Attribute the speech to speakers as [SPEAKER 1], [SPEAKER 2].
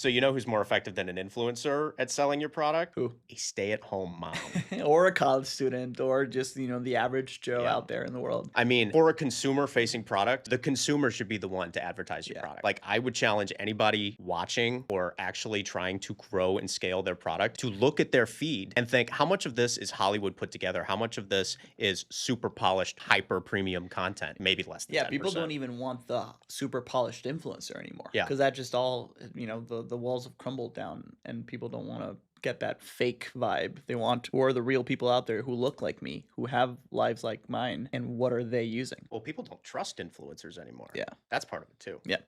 [SPEAKER 1] So you know who's more effective than an influencer at selling your product?
[SPEAKER 2] Who?
[SPEAKER 1] A stay-at-home mom.
[SPEAKER 2] Or a college student or just, the average Joe
[SPEAKER 1] Yeah.
[SPEAKER 2] out there in the world.
[SPEAKER 1] I mean, for a consumer-facing product, the consumer should be the one to advertise your
[SPEAKER 2] Yeah.
[SPEAKER 1] product. Like, I would challenge anybody watching or actually trying to grow and scale their product to look at their feed and think, how much of this is Hollywood put together? How much of this is super polished, hyper premium content? Maybe less than
[SPEAKER 2] Yeah, people don't
[SPEAKER 1] 10%.
[SPEAKER 2] even want the super polished influencer anymore
[SPEAKER 1] Yeah.
[SPEAKER 2] because that just all, the walls have crumbled down and people don't want to get that fake vibe. They want who are the real people out there who look like me, who have lives like mine, and what are they using?
[SPEAKER 1] Well, people don't trust influencers anymore.
[SPEAKER 2] Yeah.
[SPEAKER 1] That's part of it too.
[SPEAKER 2] Yeah.